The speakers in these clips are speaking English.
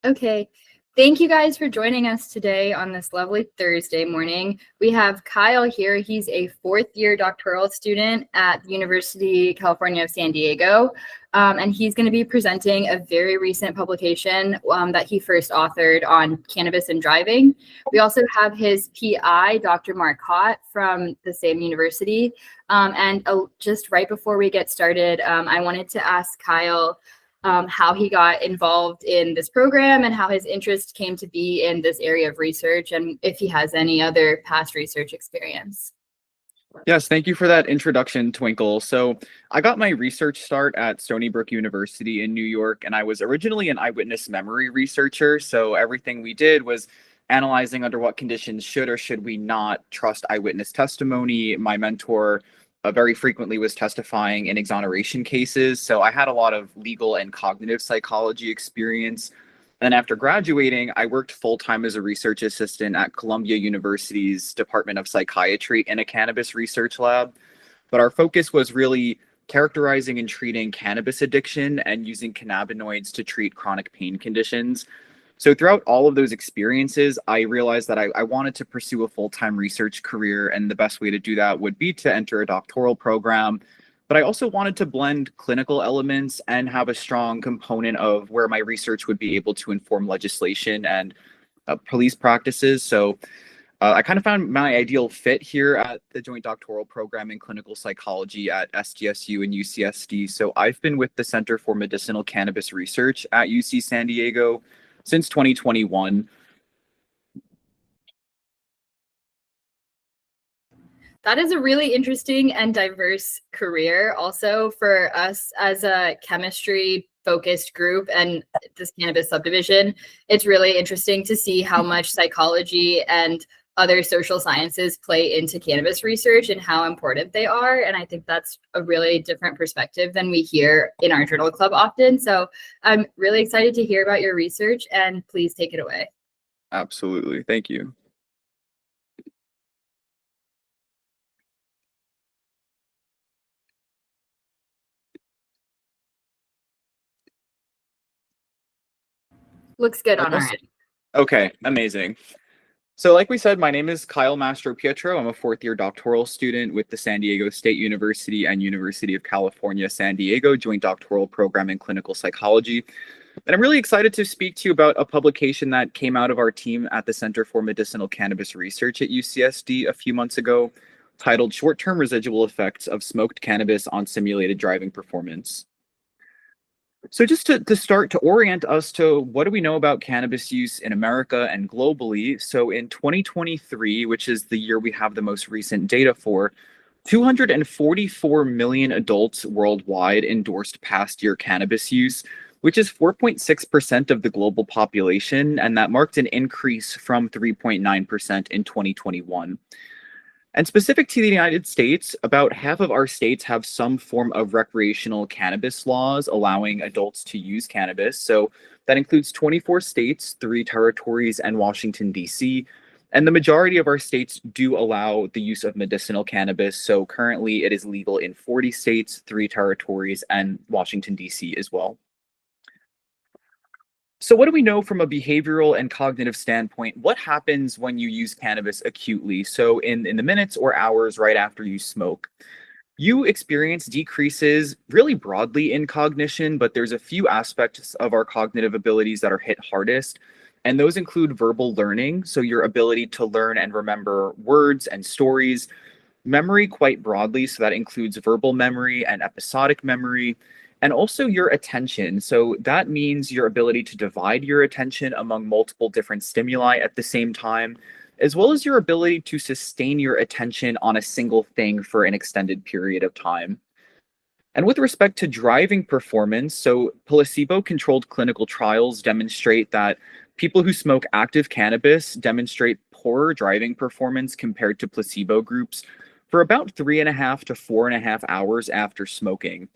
Okay. Thank you guys for joining us today on this lovely Thursday morning. We have Kyle here. He's a fourth-year doctoral student at the University California of San Diego, and he's going to be presenting a very recent publication that he first authored on cannabis and driving. We also have his PI, Dr. Mark Hott, from the same university. Just right before we get started, I wanted to ask Kyle how he got involved in this program and how his interest came to be in this area of research, and if he has any other past research experience. Yes, thank you for that introduction, Twinkle. So I got my research start at Stony Brook University in New York, and I was originally an eyewitness memory researcher. So everything we did was analyzing under what conditions should or should we not trust eyewitness testimony. My mentor very frequently was testifying in exoneration cases. So I had a lot of legal and cognitive psychology experience. And after graduating, I worked full-time as a research assistant at Columbia University's Department of Psychiatry in a cannabis research lab. But our focus was really characterizing and treating cannabis addiction and using cannabinoids to treat chronic pain conditions. So throughout all of those experiences, I realized that I wanted to pursue a full-time research career, and the best way to do that would be to enter a doctoral program. But I also wanted to blend clinical elements and have a strong component of where my research would be able to inform legislation and police practices. So I kind of found my ideal fit here at the joint doctoral program in clinical psychology at SDSU and UCSD. So I've been with the Center for Medicinal Cannabis Research at UC San Diego since 2021. That is a really interesting and diverse career also for us as a chemistry focused group and this cannabis subdivision. It's really interesting to see how much psychology and other social sciences play into cannabis research and how important they are. And I think that's a really different perspective than we hear in our journal club often. So I'm really excited to hear about your research, and please take it away. Absolutely. Thank you. Looks good on our end. Okay, amazing. So like we said, my name is Kyle Mastripietro. I'm a fourth-year doctoral student with the San Diego State University and University of California, San Diego joint doctoral program in clinical psychology. And I'm really excited to speak to you about a publication that came out of our team at the Center for Medicinal Cannabis Research at UCSD a few months ago, titled Short-Term Residual Effects of Smoked Cannabis on Simulated Driving Performance. So just to start to orient us to what do we know about cannabis use in America and globally. So in 2023, which is the year we have the most recent data for, 244 million adults worldwide endorsed past year cannabis use, which is 4.6% of the global population, and that marked an increase from 3.9% in 2021. And specific to the United States, about half of our states have some form of recreational cannabis laws allowing adults to use cannabis. So that includes 24 states, 3 territories, and Washington, D.C. And the majority of our states do allow the use of medicinal cannabis. So currently it is legal in 40 states, 3 territories, and Washington, D.C. as well. So what do we know from a behavioral and cognitive standpoint? What happens when you use cannabis acutely? So in the minutes or hours right after you smoke, you experience decreases really broadly in cognition, but there's a few aspects of our cognitive abilities that are hit hardest. And those include verbal learning, so your ability to learn and remember words and stories, memory quite broadly, so that includes verbal memory and episodic memory, and also your attention. So that means your ability to divide your attention among multiple different stimuli at the same time, as well as your ability to sustain your attention on a single thing for an extended period of time. And with respect to driving performance, so placebo-controlled clinical trials demonstrate that people who smoke active cannabis demonstrate poorer driving performance compared to placebo groups for about 3.5 to 4.5 hours after smoking.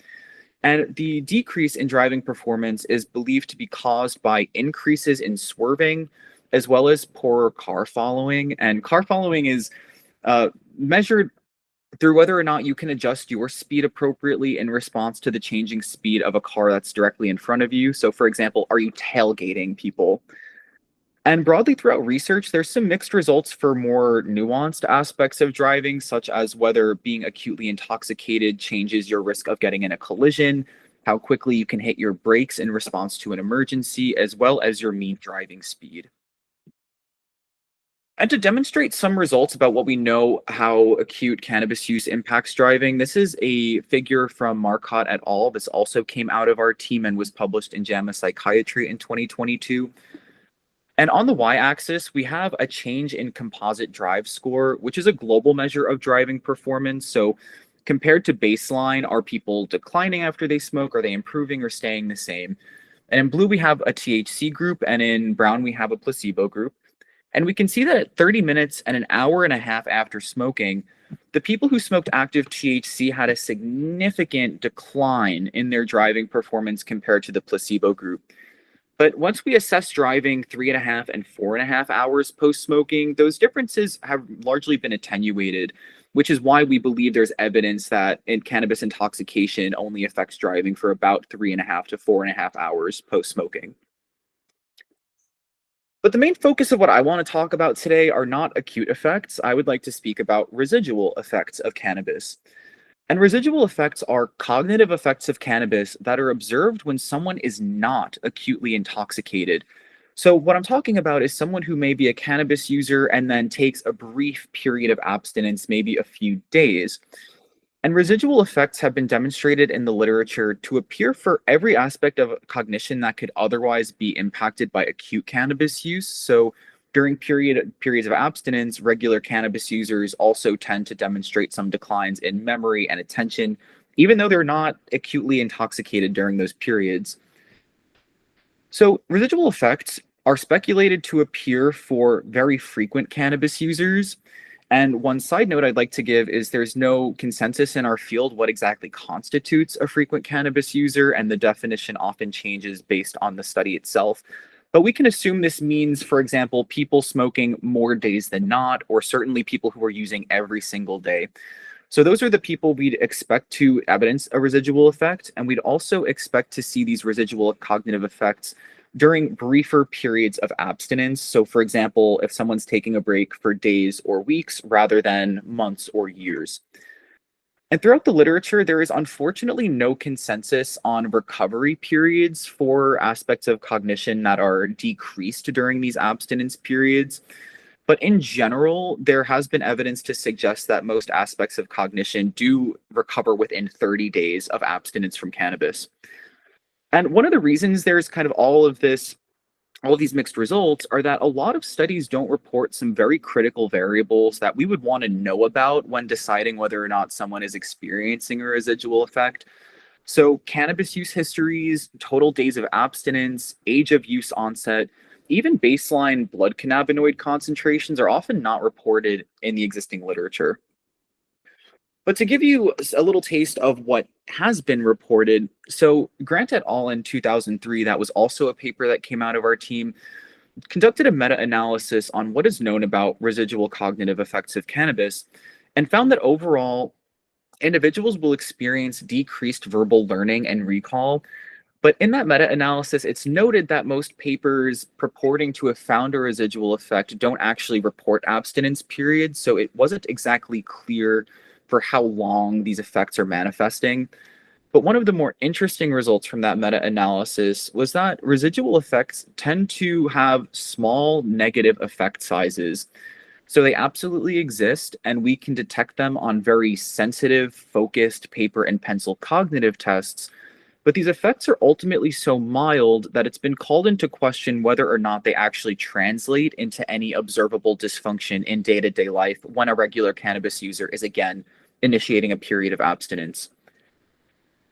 And the decrease in driving performance is believed to be caused by increases in swerving, as well as poorer car following. And car following is measured through whether or not you can adjust your speed appropriately in response to the changing speed of a car that's directly in front of you. So, for example, are you tailgating people? And broadly throughout research, there's some mixed results for more nuanced aspects of driving, such as whether being acutely intoxicated changes your risk of getting in a collision, how quickly you can hit your brakes in response to an emergency, as well as your mean driving speed. And to demonstrate some results about what we know how acute cannabis use impacts driving, this is a figure from Marcotte et al. This also came out of our team and was published in JAMA Psychiatry in 2022. And on the y-axis, we have a change in composite drive score, which is a global measure of driving performance. So compared to baseline, are people declining after they smoke? Are they improving or staying the same? And in blue, we have a THC group, and in brown, we have a placebo group. And we can see that at 30 minutes and an hour and a half after smoking, the people who smoked active THC had a significant decline in their driving performance compared to the placebo group. But once we assess driving 3.5 and 4.5 hours post smoking, those differences have largely been attenuated, which is why we believe there's evidence that cannabis intoxication only affects driving for about 3.5 to 4.5 hours post smoking. But the main focus of what I want to talk about today are not acute effects. I would like to speak about residual effects of cannabis. And residual effects are cognitive effects of cannabis that are observed when someone is not acutely intoxicated. So, what I'm talking about is someone who may be a cannabis user and then takes a brief period of abstinence, maybe a few days. And residual effects have been demonstrated in the literature to appear for every aspect of cognition that could otherwise be impacted by acute cannabis use. So, during periods of abstinence, regular cannabis users also tend to demonstrate some declines in memory and attention, even though they're not acutely intoxicated during those periods. So, residual effects are speculated to appear for very frequent cannabis users. And one side note I'd like to give is there's no consensus in our field what exactly constitutes a frequent cannabis user, and the definition often changes based on the study itself. But we can assume this means, for example, people smoking more days than not, or certainly people who are using every single day. So those are the people we'd expect to evidence a residual effect, and we'd also expect to see these residual cognitive effects during briefer periods of abstinence. So for example, if someone's taking a break for days or weeks rather than months or years. And throughout the literature, there is unfortunately no consensus on recovery periods for aspects of cognition that are decreased during these abstinence periods. But in general, there has been evidence to suggest that most aspects of cognition do recover within 30 days of abstinence from cannabis. And one of the reasons there's kind of all of these mixed results are that a lot of studies don't report some very critical variables that we would want to know about when deciding whether or not someone is experiencing a residual effect. So cannabis use histories, total days of abstinence, age of use onset, even baseline blood cannabinoid concentrations are often not reported in the existing literature. But to give you a little taste of what has been reported, so Grant et al. In 2003, that was also a paper that came out of our team, conducted a meta-analysis on what is known about residual cognitive effects of cannabis and found that overall, individuals will experience decreased verbal learning and recall. But in that meta-analysis, it's noted that most papers purporting to have found a residual effect don't actually report abstinence periods, so it wasn't exactly clear for how long these effects are manifesting. But one of the more interesting results from that meta-analysis was that residual effects tend to have small negative effect sizes. So they absolutely exist, and we can detect them on very sensitive, focused paper and pencil cognitive tests. But these effects are ultimately so mild that it's been called into question whether or not they actually translate into any observable dysfunction in day-to-day life when a regular cannabis user is again initiating a period of abstinence.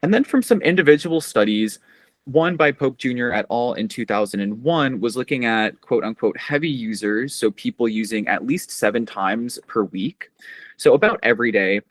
And then from some individual studies, one by Pope Jr. et al. In 2001 was looking at quote unquote heavy users, so people using at least 7 times per week, so about every day.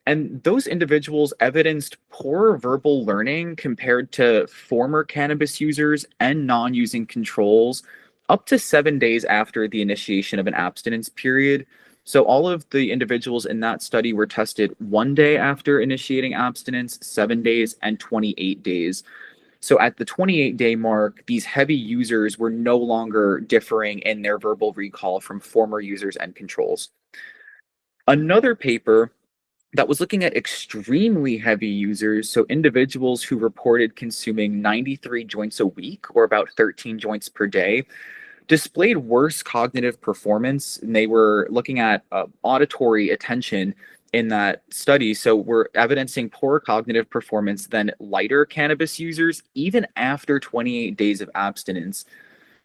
And those individuals evidenced poor verbal learning compared to former cannabis users and non-using controls up to 7 days after the initiation of an abstinence period. So all of the individuals in that study were tested 1 day after initiating abstinence, 7 days, and 28 days. So at the 28-day mark, these heavy users were no longer differing in their verbal recall from former users and controls. Another paper that was looking at extremely heavy users, so individuals who reported consuming 93 joints a week or about 13 joints per day, displayed worse cognitive performance. And they were looking at auditory attention in that study. So we're evidencing poorer cognitive performance than lighter cannabis users, even after 28 days of abstinence.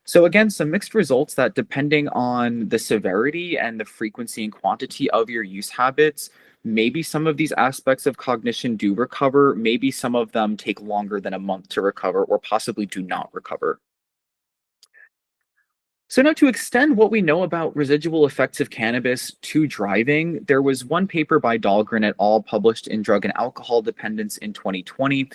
So again, some mixed results that depending on the severity and the frequency and quantity of your use habits, maybe some of these aspects of cognition do recover, maybe some of them take longer than a month to recover, or possibly do not recover. So now to extend what we know about residual effects of cannabis to driving, there was one paper by Dahlgren et al. Published in Drug and Alcohol Dependence in 2020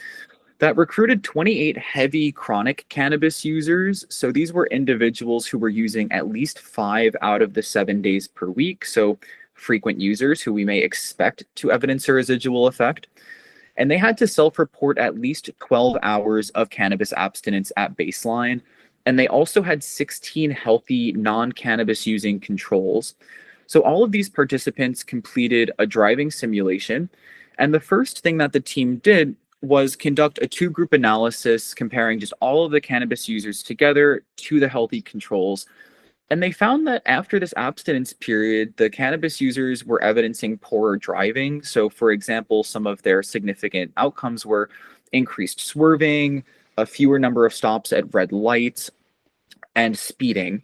that recruited 28 heavy chronic cannabis users. So these were individuals who were using at least 5 out of the 7 days per week. So frequent users who we may expect to evidence a residual effect. And they had to self-report at least 12 hours of cannabis abstinence at baseline. And they also had 16 healthy non-cannabis using controls. So all of these participants completed a driving simulation. And the first thing that the team did was conduct a 2-group analysis comparing just all of the cannabis users together to the healthy controls. And they found that after this abstinence period, the cannabis users were evidencing poorer driving. So, for example, some of their significant outcomes were increased swerving, a fewer number of stops at red lights, and speeding.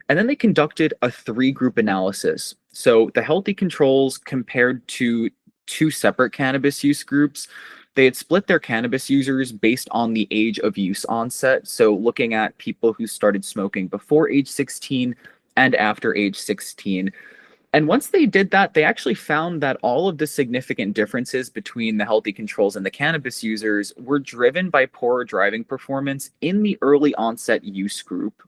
And then they conducted a 3-group analysis. So the healthy controls compared to 2 separate cannabis use groups. They had split their cannabis users based on the age of use onset. So looking at people who started smoking before age 16 and after age 16. And once they did that, they actually found that all of the significant differences between the healthy controls and the cannabis users were driven by poorer driving performance in the early onset use group.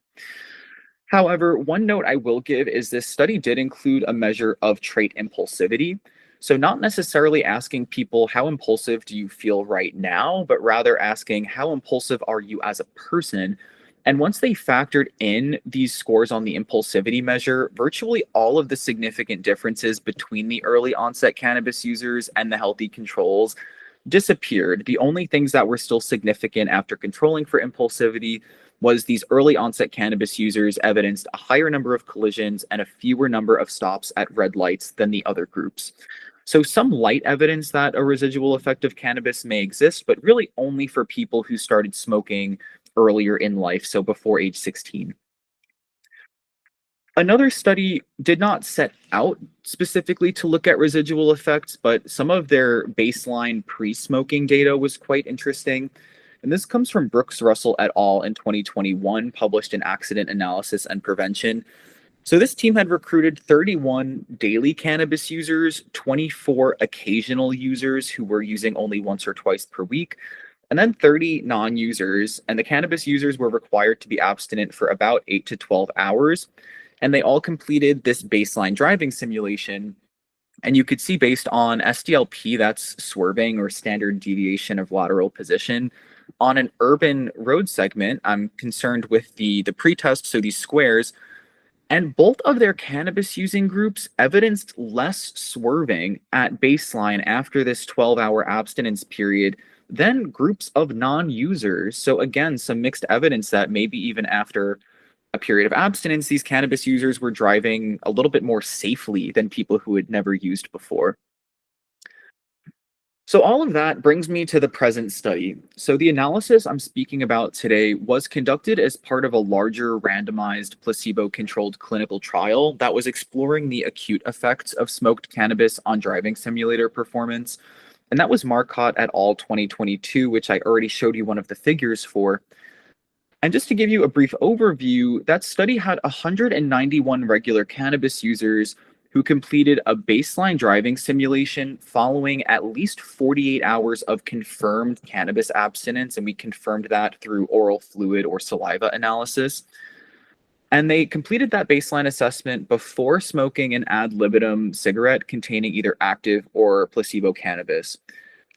However, one note I will give is this study did include a measure of trait impulsivity. So not necessarily asking people how impulsive do you feel right now, but rather asking how impulsive are you as a person. And once they factored in these scores on the impulsivity measure, virtually all of the significant differences between the early onset cannabis users and the healthy controls disappeared. The only things that were still significant after controlling for impulsivity was these early onset cannabis users evidenced a higher number of collisions and a fewer number of stops at red lights than the other groups. So some light evidence that a residual effect of cannabis may exist, but really only for people who started smoking earlier in life, so before age 16. Another study did not set out specifically to look at residual effects, but some of their baseline pre-smoking data was quite interesting. And this comes from Brooks Russell et al. In 2021, published in Accident Analysis and Prevention. So this team had recruited 31 daily cannabis users, 24 occasional users who were using only once or twice per week, and then 30 non-users. And the cannabis users were required to be abstinent for about 8 to 12 hours. And they all completed this baseline driving simulation. And you could see based on SDLP, that's swerving or standard deviation of lateral position, on an urban road segment. I'm concerned with the pretest, so these squares. And both of their cannabis using groups evidenced less swerving at baseline after this 12-hour abstinence period than groups of non-users. So again, some mixed evidence that maybe even after a period of abstinence, these cannabis users were driving a little bit more safely than people who had never used before. So all of that brings me to the present study. So the analysis I'm speaking about today was conducted as part of a larger randomized placebo-controlled clinical trial that was exploring the acute effects of smoked cannabis on driving simulator performance. And that was Marcotte et al. 2022, which I already showed you one of the figures for. And just to give you a brief overview, that study had 191 regular cannabis users who completed a baseline driving simulation following at least 48 hours of confirmed cannabis abstinence. And we confirmed that through oral fluid or saliva analysis. And they completed that baseline assessment before smoking an ad libitum cigarette containing either active or placebo cannabis.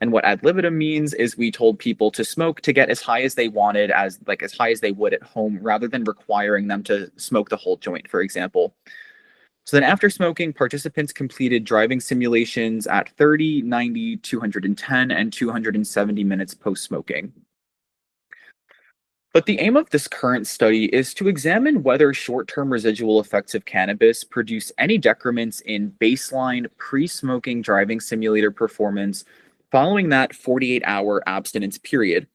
And what ad libitum means is we told people to smoke to get as high as they wanted, as high as they would at home, rather than requiring them to smoke the whole joint, for example. So then after smoking, participants completed driving simulations at 30, 90, 210, and 270 minutes post-smoking. But the aim of this current study is to examine whether short-term residual effects of cannabis produce any decrements in baseline pre-smoking driving simulator performance following that 48-hour abstinence period.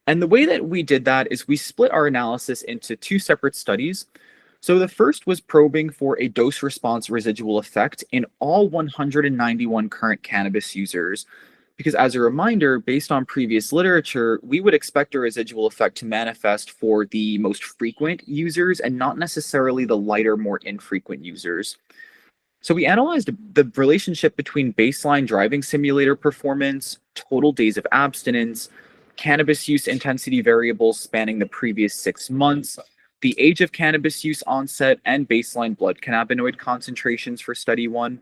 And the way that we did that is we split our analysis into two separate studies. So the first was probing for a dose response residual effect in all 191 current cannabis users. Because as a reminder, based on previous literature, we would expect a residual effect to manifest for the most frequent users and not necessarily the lighter, more infrequent users. So we analyzed the relationship between baseline driving simulator performance, total days of abstinence, cannabis use intensity variables spanning the previous 6 months, the age of cannabis use onset, and baseline blood cannabinoid concentrations for study 1.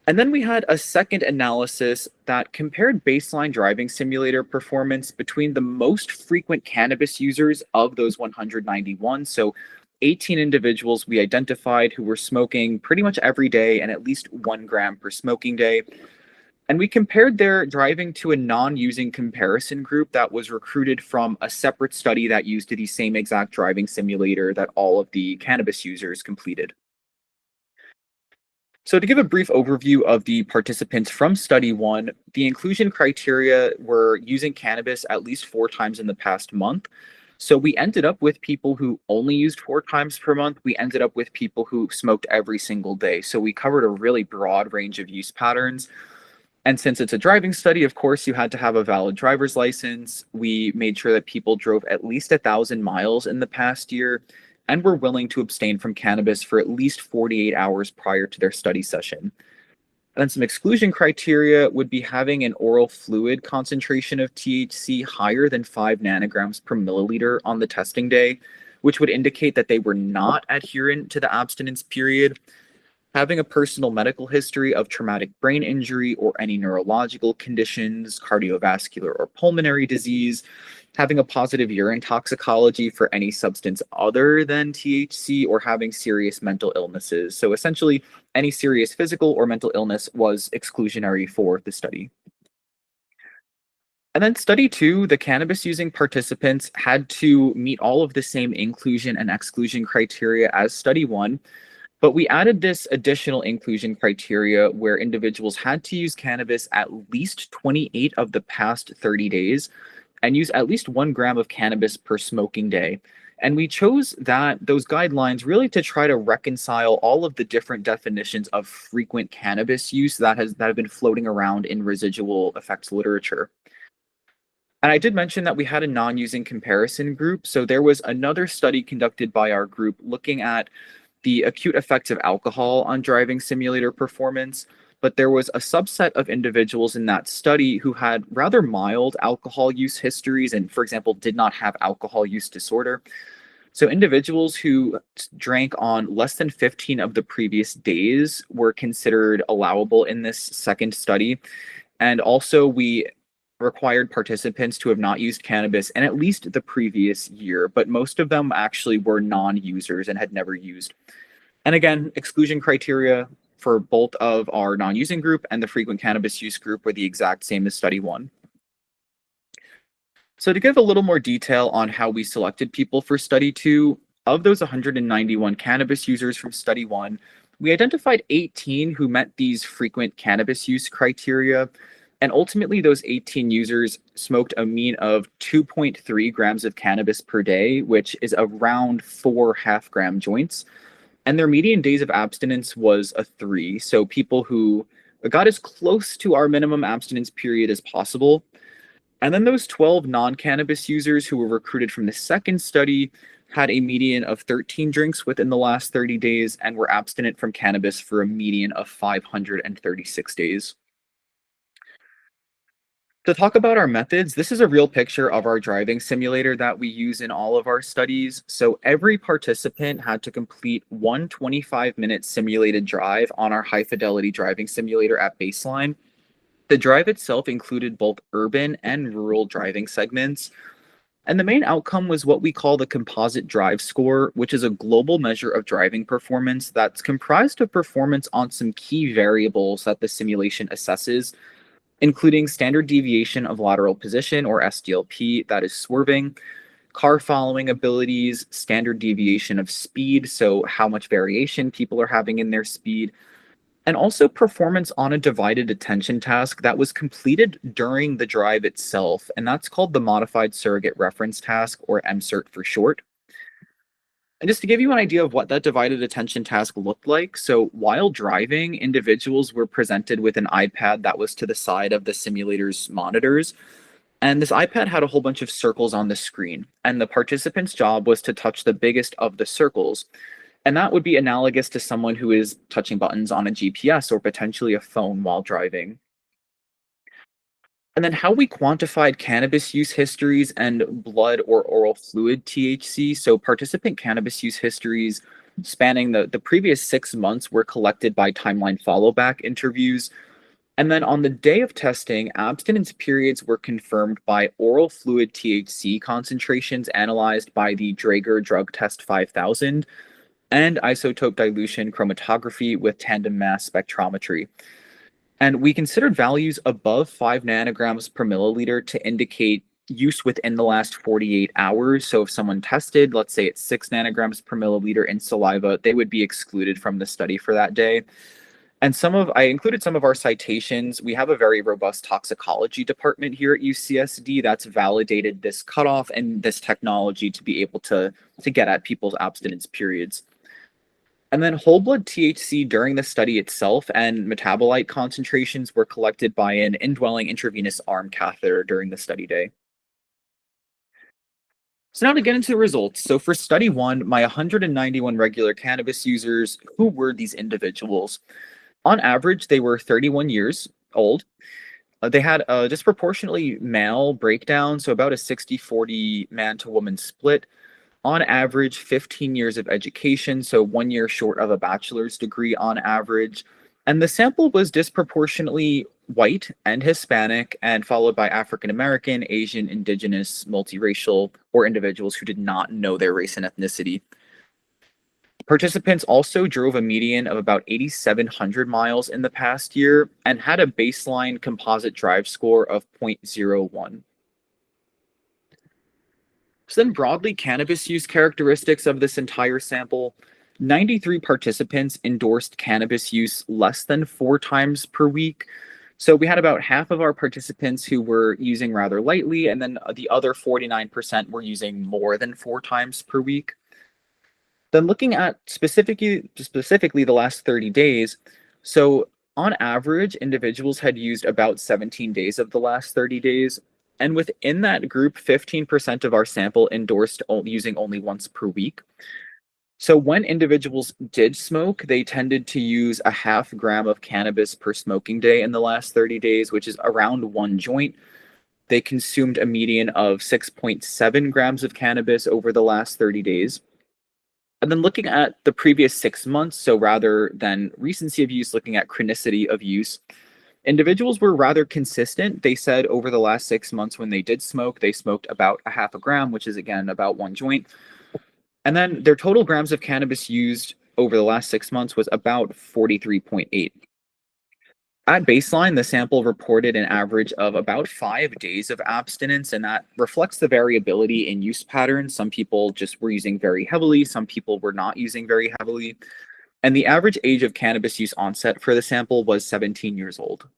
And then we had a second analysis that compared baseline driving simulator performance between the most frequent cannabis users of those 191. So 18 individuals we identified who were smoking pretty much every day and at least 1 gram per smoking day. And we compared their driving to a non-using comparison group that was recruited from a separate study that used the same exact driving simulator that all of the cannabis users completed. So to give a brief overview of the participants from study 1, the inclusion criteria were using cannabis at least 4 times in the past month. So we ended up with people who only used 4 times per month. We ended up with people who smoked every single day. So we covered a really broad range of use patterns. And since it's a driving study, of course, you had to have a valid driver's license. We made sure that people drove at least 1,000 miles in the past year and were willing to abstain from cannabis for at least 48 hours prior to their study session. And then some exclusion criteria would be having an oral fluid concentration of THC higher than 5 nanograms per milliliter on the testing day, which would indicate that they were not adherent to the abstinence period. Having a personal medical history of traumatic brain injury or any neurological conditions, cardiovascular or pulmonary disease, having a positive urine toxicology for any substance other than THC, or having serious mental illnesses. So essentially, any serious physical or mental illness was exclusionary for the study. And then study 2, the cannabis using participants had to meet all of the same inclusion and exclusion criteria as study 1. But we added this additional inclusion criteria where individuals had to use cannabis at least 28 of the past 30 days and use at least 1 gram of cannabis per smoking day. And we chose those guidelines really to try to reconcile all of the different definitions of frequent cannabis use that have been floating around in residual effects literature. And I did mention that we had a non-using comparison group. So there was another study conducted by our group looking at the acute effects of alcohol on driving simulator performance, but there was a subset of individuals in that study who had rather mild alcohol use histories and, for example, did not have alcohol use disorder. So individuals who drank on less than 15 of the previous days were considered allowable in this second study. And also we required participants to have not used cannabis in at least the previous year, but most of them actually were non-users and had never used. And again, exclusion criteria for both of our non-using group and the frequent cannabis use group were the exact same as study 1. So to give a little more detail on how we selected people for study 2, of those 191 cannabis users from study 1, we identified 18 who met these frequent cannabis use criteria. And ultimately, those 18 users smoked a mean of 2.3 grams of cannabis per day, which is around 4 half-gram joints. And their median days of abstinence was a 3. So people who got as close to our minimum abstinence period as possible. And then those 12 non-cannabis users who were recruited from the second study had a median of 13 drinks within the last 30 days and were abstinent from cannabis for a median of 536 days. To talk about our methods, this is a real picture of our driving simulator that we use in all of our studies. So every participant had to complete one 25-minute simulated drive on our high fidelity driving simulator at baseline. The drive itself included both urban and rural driving segments. And the main outcome was what we call the composite drive score, which is a global measure of driving performance that's comprised of performance on some key variables that the simulation assesses, including standard deviation of lateral position, or SDLP, that is swerving, car following abilities, standard deviation of speed, so how much variation people are having in their speed, and also performance on a divided attention task that was completed during the drive itself, and that's called the Modified Surrogate Reference Task, or MSURT for short. And just to give you an idea of what that divided attention task looked like, so while driving, individuals were presented with an iPad that was to the side of the simulator's monitors. And this iPad had a whole bunch of circles on the screen. And the participant's job was to touch the biggest of the circles. And that would be analogous to someone who is touching buttons on a GPS or potentially a phone while driving. And then how we quantified cannabis use histories and blood or oral fluid THC. So participant cannabis use histories spanning the previous 6 months were collected by timeline follow-back interviews. And then on the day of testing, abstinence periods were confirmed by oral fluid THC concentrations analyzed by the Draeger Drug Test 5000 and isotope dilution chromatography with tandem mass spectrometry. And we considered values above 5 nanograms per milliliter to indicate use within the last 48 hours. So if someone tested, let's say it's 6 nanograms per milliliter in saliva, they would be excluded from the study for that day. And I included some of our citations. We have a very robust toxicology department here at UCSD that's validated this cutoff and this technology to be able to get at people's abstinence periods. And then whole blood THC during the study itself and metabolite concentrations were collected by an indwelling intravenous arm catheter during the study day. So now to get into the results. So for study one, my 191 regular cannabis users, who were these individuals? On average, they were 31 years old. They had a disproportionately male breakdown, so about a 60-40 man to woman split. On average, 15 years of education, so 1 year short of a bachelor's degree on average. And the sample was disproportionately white and Hispanic, and followed by African American, Asian, Indigenous, multiracial, or individuals who did not know their race and ethnicity. Participants also drove a median of about 8,700 miles in the past year and had a baseline composite drive score of 0.01. So then broadly, cannabis use characteristics of this entire sample. 93 participants endorsed cannabis use less than 4 times per week. So we had about half of our participants who were using rather lightly, and then the other 49% were using more than 4 times per week. Then looking at specifically the last 30 days, so on average, individuals had used about 17 days of the last 30 days. And within that group, 15% of our sample endorsed using only once per week. So when individuals did smoke, they tended to use a half gram of cannabis per smoking day in the last 30 days, which is around 1 joint. They consumed a median of 6.7 grams of cannabis over the last 30 days. And then looking at the previous 6 months, so rather than recency of use, looking at chronicity of use, individuals were rather consistent. They said over the last 6 months when they did smoke, they smoked about a half a gram, which is again about 1 joint. And then their total grams of cannabis used over the last 6 months was about 43.8. At baseline, the sample reported an average of about 5 days of abstinence, and that reflects the variability in use patterns. Some people just were using very heavily, some people were not using very heavily. And the average age of cannabis use onset for the sample was 17 years old.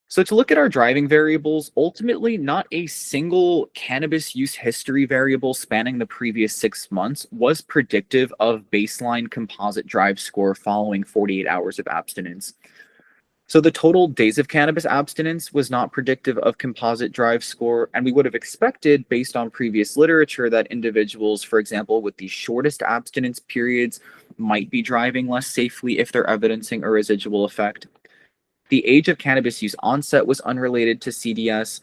So to look at our driving variables, ultimately not a single cannabis use history variable spanning the previous 6 months was predictive of baseline composite drive score following 48 hours of abstinence. So the total days of cannabis abstinence was not predictive of composite drive score, and we would have expected, based on previous literature, that individuals, for example, with the shortest abstinence periods might be driving less safely if they're evidencing a residual effect. The age of cannabis use onset was unrelated to CDS.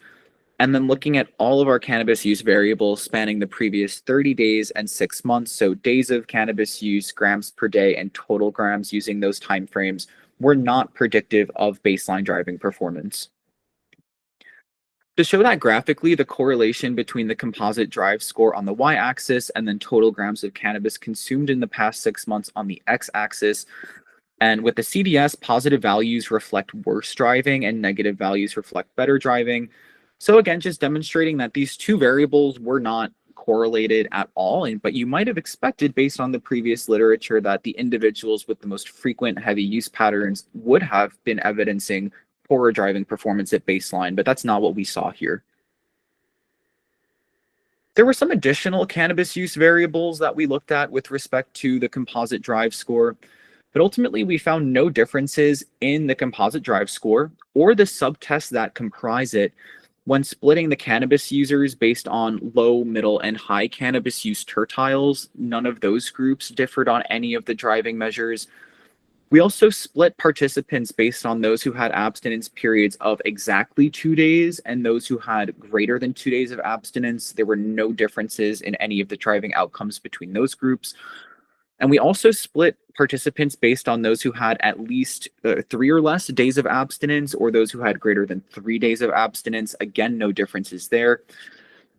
And then looking at all of our cannabis use variables spanning the previous 30 days and 6 months, so days of cannabis use, grams per day, and total grams using those timeframes were not predictive of baseline driving performance. To show that graphically, the correlation between the composite drive score on the y-axis and then total grams of cannabis consumed in the past 6 months on the x-axis. And with the CDS, positive values reflect worse driving and negative values reflect better driving. So again, just demonstrating that these two variables were not correlated at all, but you might have expected based on the previous literature that the individuals with the most frequent heavy use patterns would have been evidencing poorer driving performance at baseline, but that's not what we saw here. There were some additional cannabis use variables that we looked at with respect to the composite drive score, but ultimately we found no differences in the composite drive score or the subtests that comprise it when splitting the cannabis users based on low, middle, and high cannabis use tertiles. None of those groups differed on any of the driving measures. We also split participants based on those who had abstinence periods of exactly 2 days and those who had greater than 2 days of abstinence. There were no differences in any of the driving outcomes between those groups. And we also split participants based on those who had at least 3 or less days of abstinence or those who had greater than 3 days of abstinence. Again, no differences there.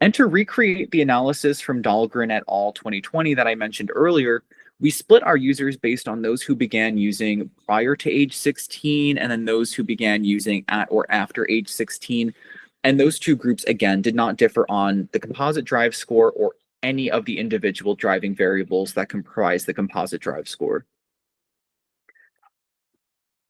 And to recreate the analysis from Dahlgren et al. 2020 that I mentioned earlier, we split our users based on those who began using prior to age 16 and then those who began using at or after age 16. And those two groups, again, did not differ on the composite drive score or any of the individual driving variables that comprise the composite drive score.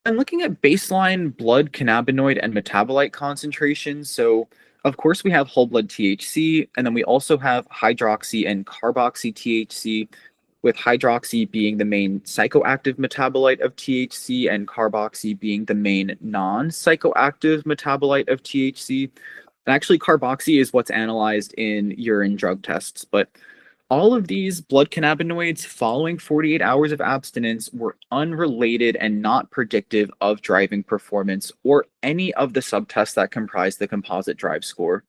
And looking at baseline blood cannabinoid and metabolite concentrations, so of course we have whole blood THC, and then we also have hydroxy and carboxy THC, with hydroxy being the main psychoactive metabolite of THC and carboxy being the main non-psychoactive metabolite of THC. And actually, carboxy is what's analyzed in urine drug tests. But all of these blood cannabinoids following 48 hours of abstinence were unrelated and not predictive of driving performance or any of the subtests that comprise the composite drive score.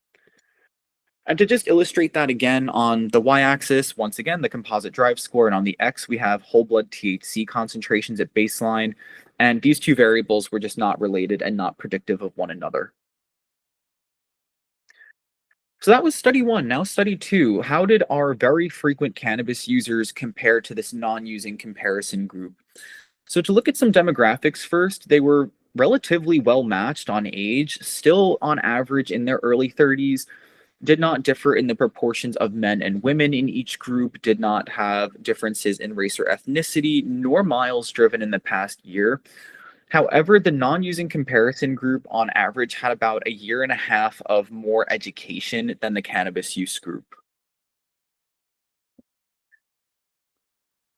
And to just illustrate that again, on the y-axis, once again, the composite drive score, and on the x, we have whole blood THC concentrations at baseline. And these two variables were just not related and not predictive of one another. So that was study 1. Now study 2. How did our very frequent cannabis users compare to this non-using comparison group? So to look at some demographics first, they were relatively well matched on age, still on average in their early 30s, did not differ in the proportions of men and women in each group, did not have differences in race or ethnicity, nor miles driven in the past year. However, the non-using comparison group on average had about a year and a half of more education than the cannabis use group.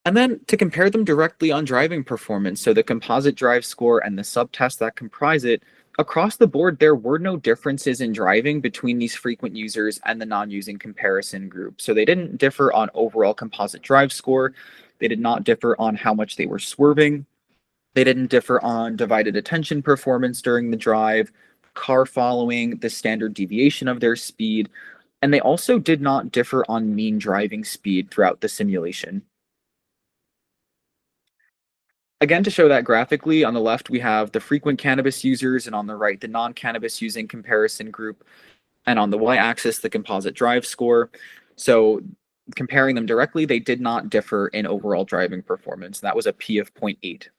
And then to compare them directly on driving performance, so the composite drive score and the subtests that comprise it, across the board, there were no differences in driving between these frequent users and the non-using comparison group. So they didn't differ on overall composite drive score. They did not differ on how much they were swerving. They didn't differ on divided attention performance during the drive, car following, the standard deviation of their speed, and they also did not differ on mean driving speed throughout the simulation. Again, to show that graphically, on the left we have the frequent cannabis users, and on the right the non-cannabis using comparison group, and on the y-axis the composite drive score. So comparing them directly, they did not differ in overall driving performance. That was a P of 0.8.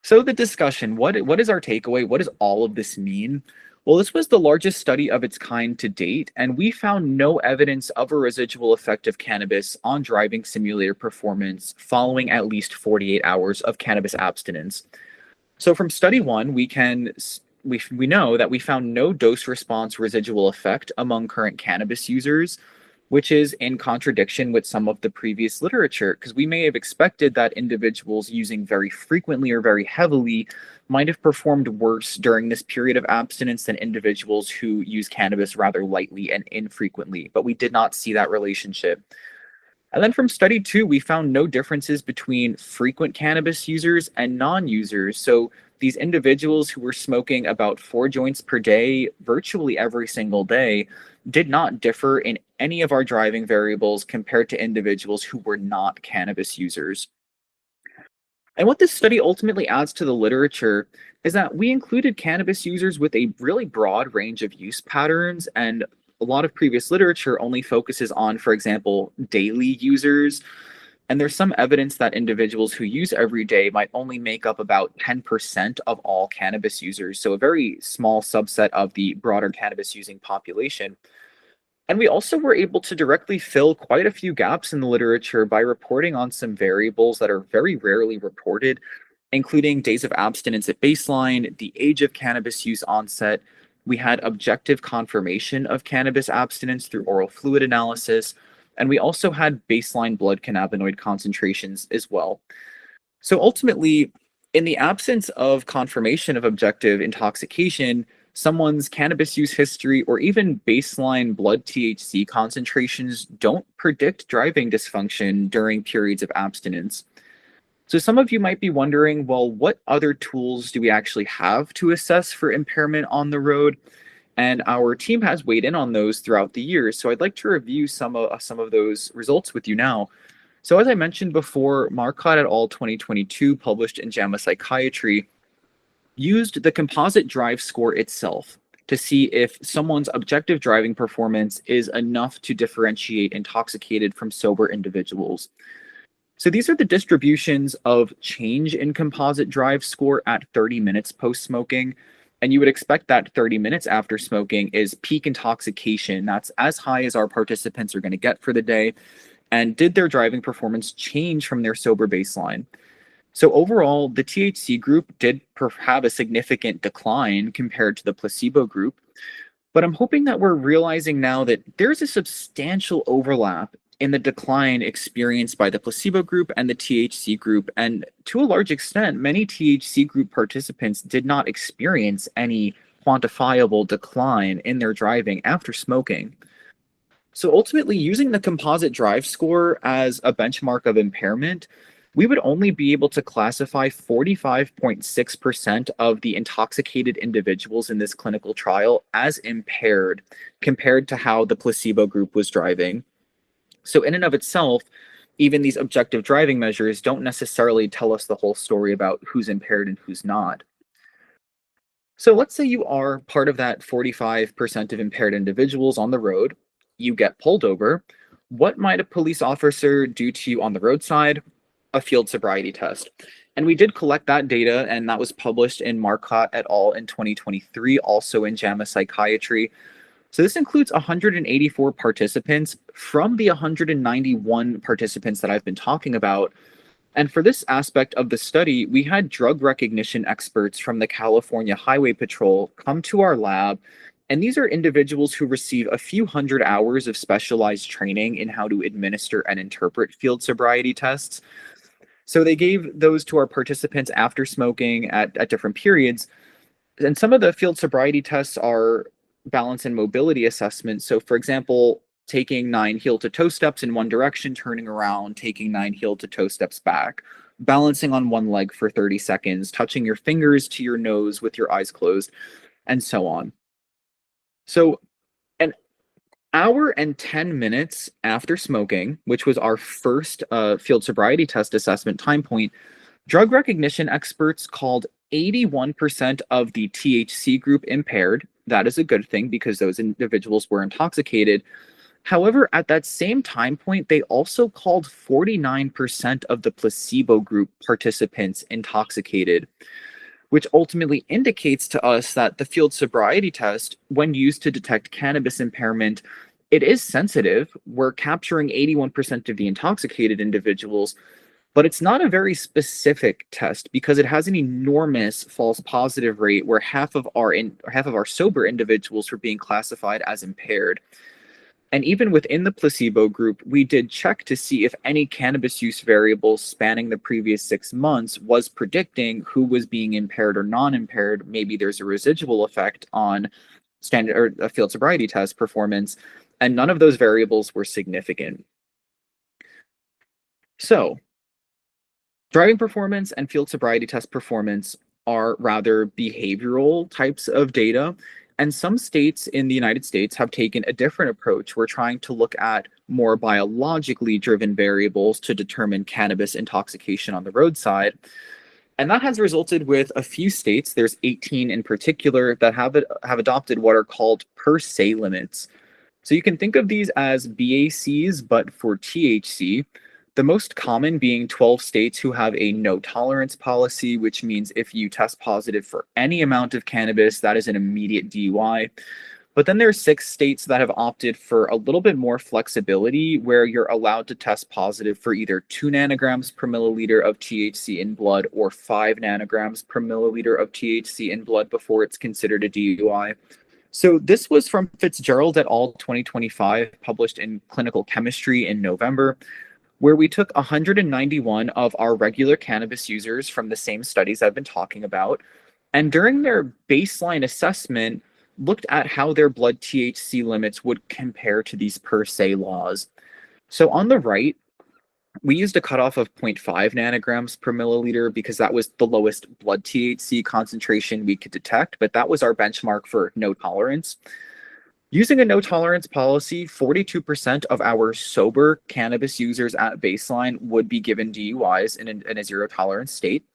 So the discussion, what is our takeaway? What does all of this mean? Well, this was the largest study of its kind to date, and we found no evidence of a residual effect of cannabis on driving simulator performance following at least 48 hours of cannabis abstinence. So from study 1, we know that we found no dose response residual effect among current cannabis users, which is in contradiction with some of the previous literature, because we may have expected that individuals using very frequently or very heavily might have performed worse during this period of abstinence than individuals who use cannabis rather lightly and infrequently, but we did not see that relationship. And then from study 2, we found no differences between frequent cannabis users and non-users. So these individuals who were smoking about 4 joints per day, virtually every single day, did not differ in any of our driving variables compared to individuals who were not cannabis users. And what this study ultimately adds to the literature is that we included cannabis users with a really broad range of use patterns, and a lot of previous literature only focuses on, for example, daily users. And there's some evidence that individuals who use every day might only make up about 10% of all cannabis users, so a very small subset of the broader cannabis using population. And we also were able to directly fill quite a few gaps in the literature by reporting on some variables that are very rarely reported, including days of abstinence at baseline, the age of cannabis use onset. We had objective confirmation of cannabis abstinence through oral fluid analysis, and we also had baseline blood cannabinoid concentrations as well. So ultimately, in the absence of confirmation of objective intoxication, someone's cannabis use history or even baseline blood THC concentrations don't predict driving dysfunction during periods of abstinence. So some of you might be wondering, well, what other tools do we actually have to assess for impairment on the road? And our team has weighed in on those throughout the years. So I'd like to review some of those results with you now. So as I mentioned before, Marcotte et al. 2022, published in JAMA Psychiatry, used the composite drive score itself to see if someone's objective driving performance is enough to differentiate intoxicated from sober individuals. So these are the distributions of change in composite drive score at 30 minutes post-smoking. And you would expect that 30 minutes after smoking is peak intoxication. That's as high as our participants are going to get for the day. And did their driving performance change from their sober baseline? So overall, the THC group did have a significant decline compared to the placebo group. But I'm hoping that we're realizing now that there's a substantial overlap in the decline experienced by the placebo group and the THC group. And to a large extent, many THC group participants did not experience any quantifiable decline in their driving after smoking. So ultimately, using the composite drive score as a benchmark of impairment, we would only be able to classify 45.6% of the intoxicated individuals in this clinical trial as impaired compared to how the placebo group was driving. So in and of itself, even these objective driving measures don't necessarily tell us the whole story about who's impaired and who's not. So let's say you are part of that 45% of impaired individuals on the road. You get pulled over. What might a police officer do to you on the roadside? A field sobriety test. And we did collect that data, and that was published in Marcotte et al. In 2023, also in JAMA Psychiatry. So this includes 184 participants from the 191 participants that I've been talking about. And for this aspect of the study, we had drug recognition experts from the California Highway Patrol come to our lab. And these are individuals who receive a few hundred hours of specialized training in how to administer and interpret field sobriety tests. So they gave those to our participants after smoking at different periods. And some of the field sobriety tests are balance and mobility assessments. So for example, taking 9 heel to toe steps in one direction, turning around, taking 9 heel to toe steps back, balancing on one leg for 30 seconds, touching your fingers to your nose with your eyes closed, and so on. So an hour and 10 minutes after smoking, which was our first field sobriety test assessment time point, drug recognition experts called 81% of the THC group impaired. That is a good thing because those individuals were intoxicated. However, at that same time point, they also called 49% of the placebo group participants intoxicated, which ultimately indicates to us that the field sobriety test, when used to detect cannabis impairment, it is sensitive. We're capturing 81% of the intoxicated individuals, but it's not a very specific test because it has an enormous false positive rate where half of our sober individuals were being classified as impaired. And even within the placebo group, we did check to see if any cannabis use variables spanning the previous 6 months was predicting who was being impaired or non-impaired. Maybe there's a residual effect on standard or a field sobriety test performance, and none of those variables were significant. So, driving performance and field sobriety test performance are rather behavioral types of data. And some states in the United States have taken a different approach. We're trying to look at more biologically driven variables to determine cannabis intoxication on the roadside. And that has resulted with a few states, there's 18 in particular, that have adopted what are called per se limits. So you can think of these as BACs, but for THC. The most common being 12 states who have a no tolerance policy, which means if you test positive for any amount of cannabis, that is an immediate DUI. But then there are 6 states that have opted for a little bit more flexibility, where you're allowed to test positive for either 2 nanograms per milliliter of THC in blood or 5 nanograms per milliliter of THC in blood before it's considered a DUI. So this was from Fitzgerald et al. 2025, published in Clinical Chemistry in November, where we took 191 of our regular cannabis users from the same studies I've been talking about, and during their baseline assessment, looked at how their blood THC limits would compare to these per se laws. So on the right, we used a cutoff of 0.5 nanograms per milliliter because that was the lowest blood THC concentration we could detect, but that was our benchmark for no tolerance. Using a no tolerance policy, 42% of our sober cannabis users at baseline would be given DUIs in a zero tolerance state.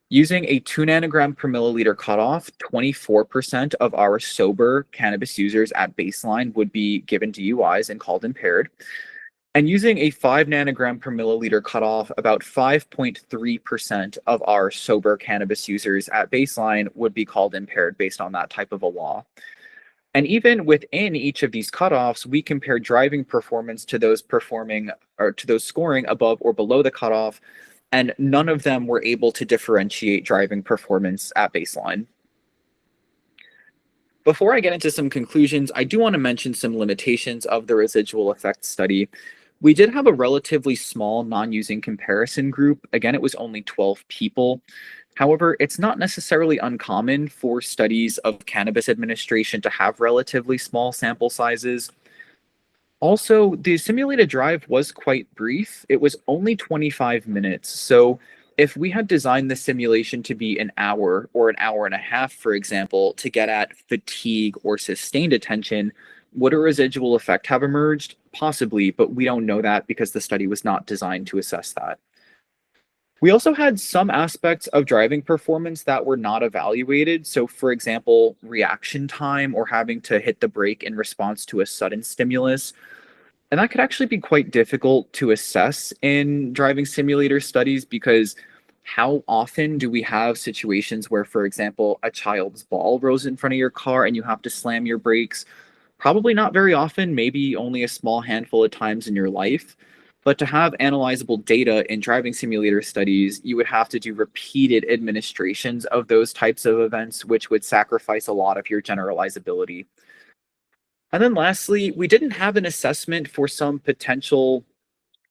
Using a 2 nanogram per milliliter cutoff, 24% of our sober cannabis users at baseline would be given DUIs and called impaired. And using a 5 nanogram per milliliter cutoff, about 5.3% of our sober cannabis users at baseline would be called impaired based on that type of a law. And even within each of these cutoffs, we compare driving performance to those performing or to those scoring above or below the cutoff, and none of them were able to differentiate driving performance at baseline. Before I get into some conclusions, I do want to mention some limitations of the residual effects study. We did have a relatively small non-using comparison group. Again, it was only 12 people. However, it's not necessarily uncommon for studies of cannabis administration to have relatively small sample sizes. Also, the simulated drive was quite brief. It was only 25 minutes. So if we had designed the simulation to be an hour or an hour and a half, for example, to get at fatigue or sustained attention, would a residual effect have emerged? Possibly, but we don't know that because the study was not designed to assess that. We also had some aspects of driving performance that were not evaluated. So, for example, reaction time or having to hit the brake in response to a sudden stimulus. And that could actually be quite difficult to assess in driving simulator studies because how often do we have situations where, for example, a child's ball rolls in front of your car and you have to slam your brakes? Probably not very often, maybe only a small handful of times in your life. But to have analyzable data in driving simulator studies, you would have to do repeated administrations of those types of events, which would sacrifice a lot of your generalizability. And then lastly, we didn't have an assessment for some potential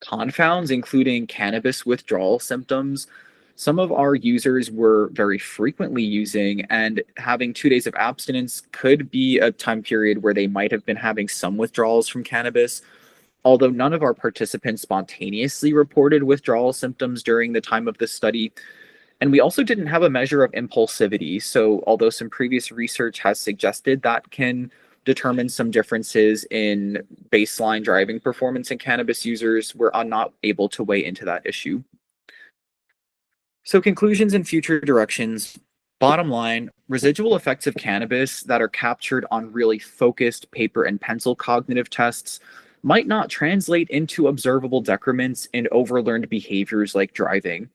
confounds, including cannabis withdrawal symptoms. Some of our users were very frequently using, and having 2 days of abstinence could be a time period where they might have been having some withdrawals from cannabis. Although none of our participants spontaneously reported withdrawal symptoms during the time of the study. And we also didn't have a measure of impulsivity. So, although some previous research has suggested that can determine some differences in baseline driving performance in cannabis users, we're not able to weigh into that issue. So, conclusions and future directions. Bottom line, residual effects of cannabis that are captured on really focused paper and pencil cognitive tests might not translate into observable decrements in overlearned behaviors like driving.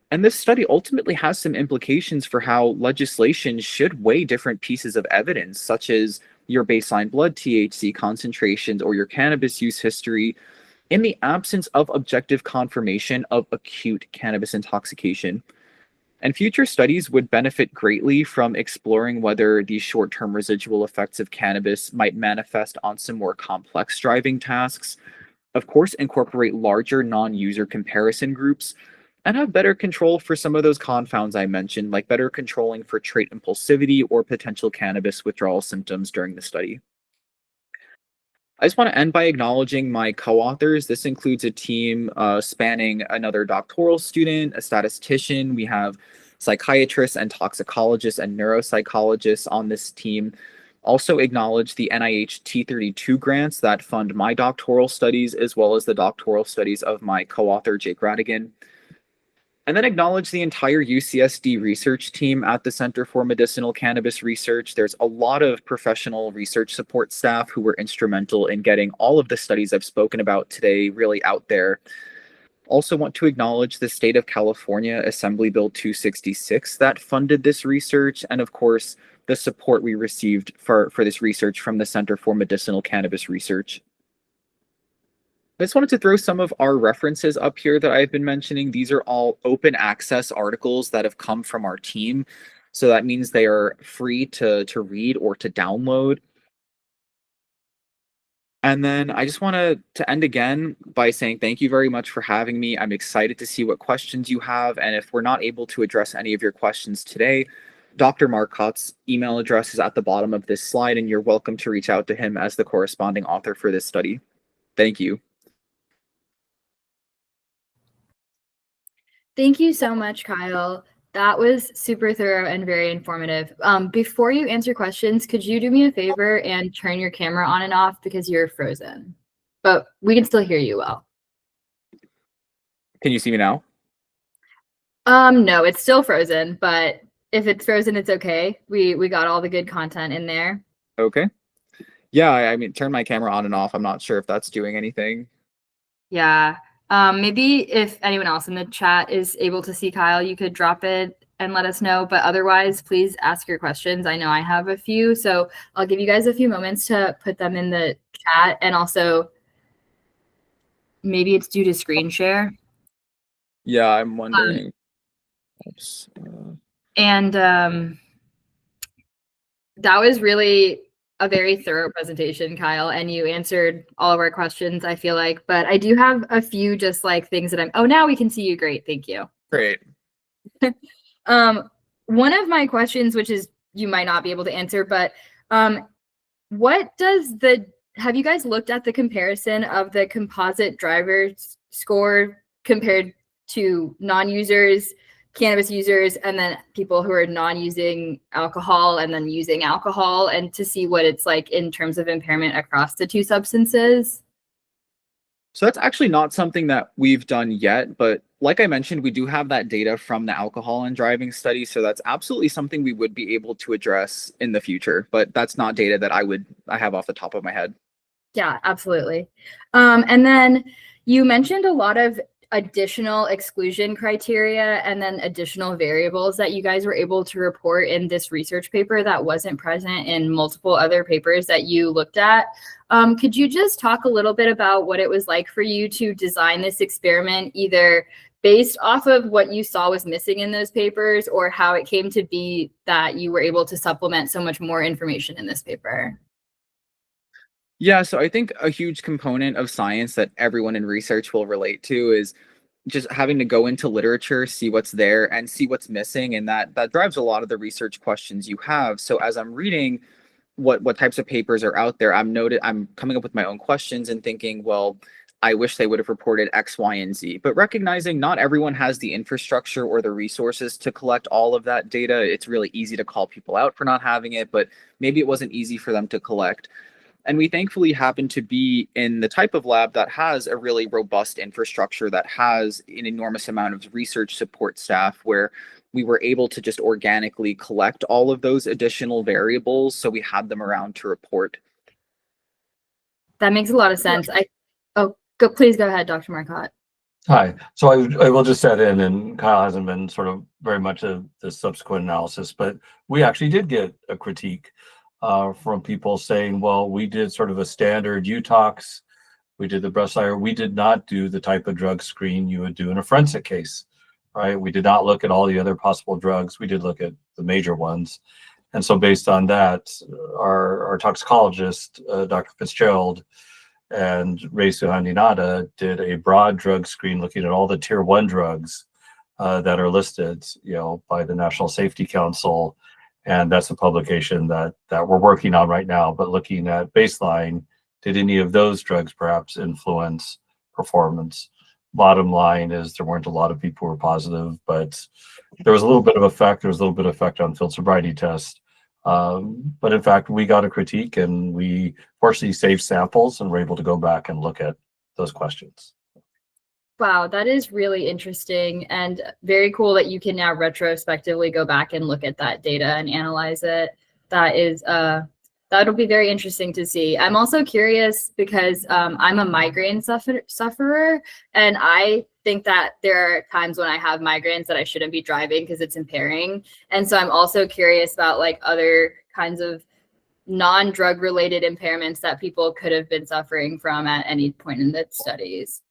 And this study ultimately has some implications for how legislation should weigh different pieces of evidence, such as your baseline blood THC concentrations or your cannabis use history, in the absence of objective confirmation of acute cannabis intoxication. And future studies would benefit greatly from exploring whether these short-term residual effects of cannabis might manifest on some more complex driving tasks, of course, incorporate larger non-user comparison groups, and have better control for some of those confounds I mentioned, like better controlling for trait impulsivity or potential cannabis withdrawal symptoms during the study. I just want to end by acknowledging my co-authors. This includes a team spanning another doctoral student, a statistician. We have psychiatrists and toxicologists and neuropsychologists on this team. Also acknowledge the NIH T32 grants that fund my doctoral studies, as well as the doctoral studies of my co-author, Jake Radigan. And then acknowledge the entire UCSD research team at the Center for Medicinal Cannabis Research. There's a lot of professional research support staff who were instrumental in getting all of the studies I've spoken about today really out there. Also want to acknowledge the state of California Assembly Bill 266 that funded this research, and of course, the support we received for this research from the Center for Medicinal Cannabis Research. I just wanted to throw some of our references up here that I've been mentioning. These are all open access articles that have come from our team. So that means they are free to read or to download. And then I just want to end again by saying thank you very much for having me. I'm excited to see what questions you have. And if we're not able to address any of your questions today, Dr. Marcotte's email address is at the bottom of this slide, and you're welcome to reach out to him as the corresponding author for this study. Thank you. Thank you so much, Kyle. That was super thorough and very informative. Before you answer questions, could you do me a favor and turn your camera on and off because you're frozen? But we can still hear you well. Can you see me now? No, it's still frozen, but if it's frozen, it's okay. We got all the good content in there. Okay. Yeah, I mean, turn my camera on and off. I'm not sure if that's doing anything. Yeah. Maybe if anyone else in the chat is able to see Kyle, you could drop it and let us know. But otherwise, please ask your questions. I know I have a few, so I'll give you guys a few moments to put them in the chat. And also, maybe it's due to screen share. Yeah, I'm wondering. And that was really a very thorough presentation, Kyle, and you answered all of our questions, I feel like. But I do have a few just like things that oh, now we can see you. Great. Thank you. Great. One of my questions, which is you might not be able to answer, but have you guys looked at the comparison of the composite driver score compared to non-users, cannabis users, and then people who are non-using alcohol and then using alcohol, and to see what it's like in terms of impairment across the two substances? So that's actually not something that we've done yet, but like I mentioned, we do have that data from the alcohol and driving study. So that's absolutely something we would be able to address in the future, but that's not data that I have off the top of my head. Yeah, absolutely. And then you mentioned a lot of additional exclusion criteria and then additional variables that you guys were able to report in this research paper that wasn't present in multiple other papers that you looked at. Could you just talk a little bit about what it was like for you to design this experiment, either based off of what you saw was missing in those papers, or how it came to be that you were able to supplement so much more information in this paper? Yeah, so I think a huge component of science that everyone in research will relate to is just having to go into literature, see what's there and see what's missing. And that drives a lot of the research questions you have. So as I'm reading what types of papers are out there, I'm coming up with my own questions and thinking, well, I wish they would have reported X, Y, and Z. But recognizing not everyone has the infrastructure or the resources to collect all of that data, it's really easy to call people out for not having it, but maybe it wasn't easy for them to collect. And we thankfully happen to be in the type of lab that has a really robust infrastructure, that has an enormous amount of research support staff, where we were able to just organically collect all of those additional variables. So we had them around to report. That makes a lot of sense. Please go ahead, Dr. Marcotte. Hi. So I will just add in, and Kyle hasn't been sort of very much of the subsequent analysis, but we actually did get a critique from people saying, well, we did sort of a standard UTOX, we did the breast fire, we did not do the type of drug screen you would do in a forensic case, right? We did not look at all the other possible drugs. We did look at the major ones. And so based on that, our toxicologist, Dr. Fitzgerald and Ray Suhandinata, did a broad drug screen looking at all the tier 1 drugs that are listed, by the National Safety Council. And that's a publication that we're working on right now, but looking at baseline did any of those drugs perhaps influence performance? Bottom line is there weren't a lot of people who were positive, but there was a little bit of effect. There was a little bit of effect on field sobriety tests. But in fact, we got a critique and we fortunately saved samples and were able to go back and look at those questions. Wow, that is really interesting and very cool that you can now retrospectively go back and look at that data and analyze it. That is, that'll be very interesting to see. I'm also curious because I'm a migraine sufferer, and I think that there are times when I have migraines that I shouldn't be driving because it's impairing. And so I'm also curious about like other kinds of non-drug related impairments that people could have been suffering from at any point in the studies.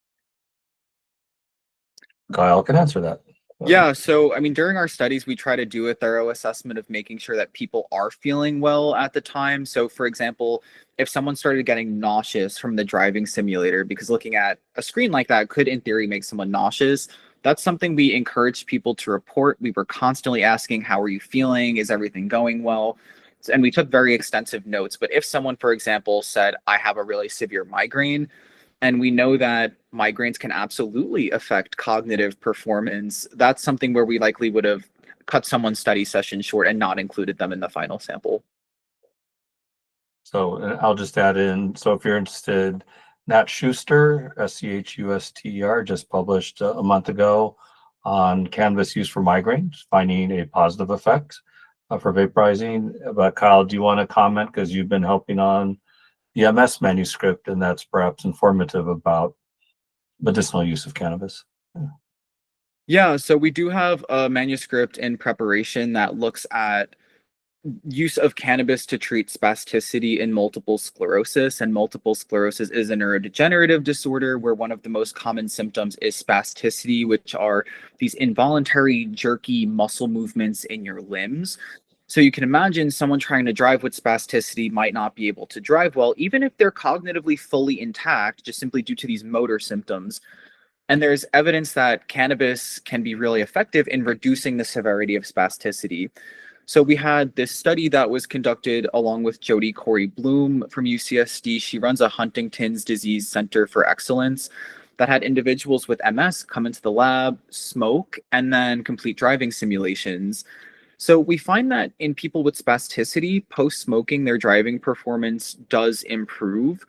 Kyle can answer that. Yeah, so I mean, during our studies, we try to do a thorough assessment of making sure that people are feeling well at the time. So, for example, if someone started getting nauseous from the driving simulator, because looking at a screen like that could, in theory, make someone nauseous, that's something we encourage people to report. We were constantly asking, how are you feeling? Is everything going well? And we took very extensive notes. But if someone, for example, said, I have a really severe migraine, and we know that migraines can absolutely affect cognitive performance, that's something where we likely would have cut someone's study session short and not included them in the final sample. So I'll just add in, so if you're interested, Nat Schuster, SCHUSTER, just published a month ago on cannabis use for migraines, finding a positive effect for vaporizing. But Kyle, do you want to comment? Because you've been helping on the MS manuscript, and that's perhaps informative about medicinal use of cannabis. Yeah, so we do have a manuscript in preparation that looks at use of cannabis to treat spasticity in multiple sclerosis. And multiple sclerosis is a neurodegenerative disorder where one of the most common symptoms is spasticity, which are these involuntary, jerky muscle movements in your limbs. So you can imagine someone trying to drive with spasticity might not be able to drive well, even if they're cognitively fully intact, just simply due to these motor symptoms. And there's evidence that cannabis can be really effective in reducing the severity of spasticity. So we had this study that was conducted along with Jody Corey Bloom from UCSD. She runs a Huntington's Disease Center for Excellence that had individuals with MS come into the lab, smoke, and then complete driving simulations. So we find that in people with spasticity, post-smoking, their driving performance does improve,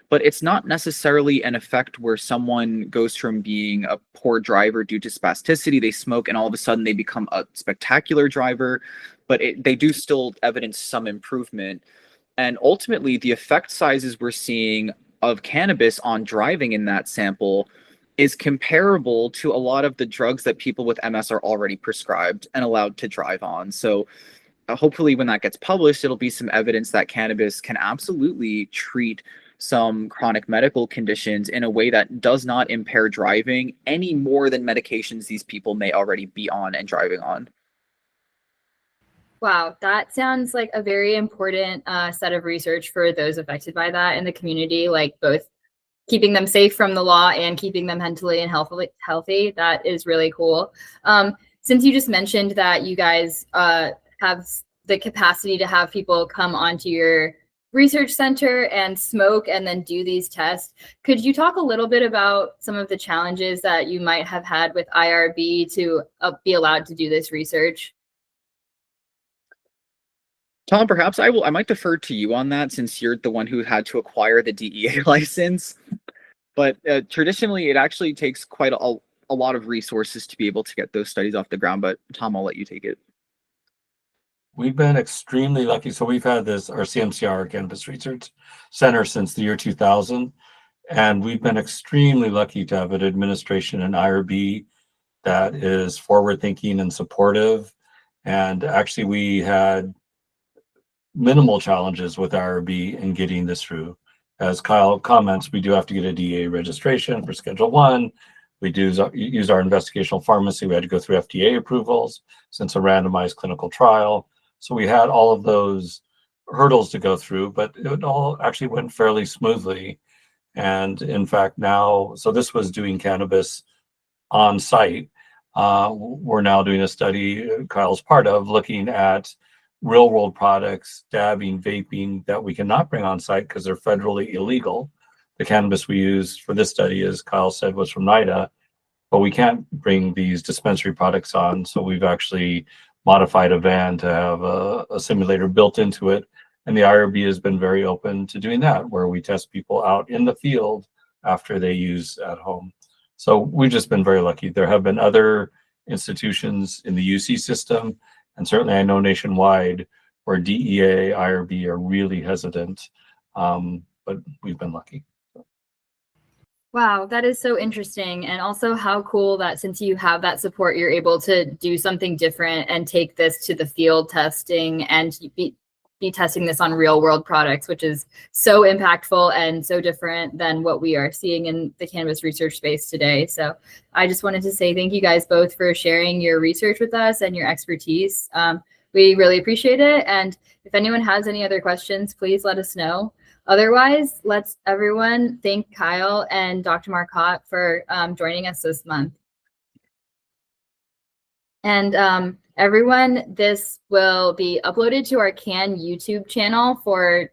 but it's not necessarily an effect where someone goes from being a poor driver due to spasticity, they smoke, and all of a sudden they become a spectacular driver, but they do still evidence some improvement. And ultimately, the effect sizes we're seeing of cannabis on driving in that sample is comparable to a lot of the drugs that people with MS are already prescribed and allowed to drive on. So hopefully when that gets published, it'll be some evidence that cannabis can absolutely treat some chronic medical conditions in a way that does not impair driving any more than medications these people may already be on and driving on. Wow, that sounds like a very important set of research for those affected by that in the community, like both keeping them safe from the law and keeping them mentally and healthy. That is really cool. Since you just mentioned that you guys have the capacity to have people come onto your research center and smoke and then do these tests, could you talk a little bit about some of the challenges that you might have had with IRB to be allowed to do this research? Tom, perhaps I might defer to you on that since you're the one who had to acquire the DEA license. But traditionally, it actually takes quite a lot of resources to be able to get those studies off the ground. But Tom, I'll let you take it. We've been extremely lucky. So we've had our CMCR Cannabis Research Center since the year 2000. And we've been extremely lucky to have an administration and IRB that is forward thinking and supportive. And actually, we had minimal challenges with IRB in getting this through. As Kyle comments, we do have to get a DEA registration for Schedule 1. We do use our investigational pharmacy. We had to go through FDA approvals since a randomized clinical trial. So we had all of those hurdles to go through, but it all actually went fairly smoothly. And in fact, now, so this was doing cannabis on site. We're now doing a study Kyle's part of looking at real world products, dabbing, vaping, that we cannot bring on site because they're federally illegal. The cannabis we used for this study, as Kyle said, was from NIDA, but we can't bring these dispensary products on. So we've actually modified a van to have a simulator built into it. And the IRB has been very open to doing that, where we test people out in the field after they use at home. So we've just been very lucky. There have been other institutions in the UC system, and certainly I know nationwide, where DEA, IRB are really hesitant, but we've been lucky. Wow, that is so interesting. And also how cool that since you have that support, you're able to do something different and take this to the field testing and be testing this on real world products, which is so impactful and so different than what we are seeing in the cannabis research space today. So I just wanted to say thank you guys both for sharing your research with us and your expertise. We really appreciate it. And if anyone has any other questions, please let us know. Otherwise, let's everyone thank Kyle and Dr. Marcotte for joining us this month. And everyone, this will be uploaded to our CAN YouTube channel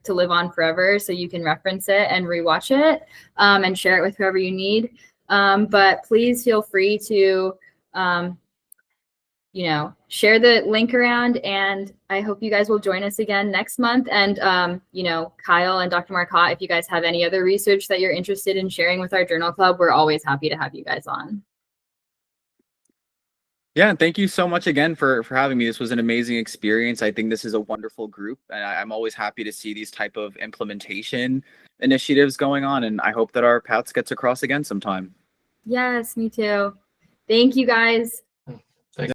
to live on forever, so you can reference it and rewatch it and share it with whoever you need. But please feel free to share the link around, and I hope you guys will join us again next month. And, Kyle and Dr. Marcotte, if you guys have any other research that you're interested in sharing with our journal club, we're always happy to have you guys on. Yeah, and thank you so much again for having me. This was an amazing experience. I think this is a wonderful group, and I'm always happy to see these type of implementation initiatives going on, and I hope that our paths gets across again sometime. Yes, me too. Thank you guys.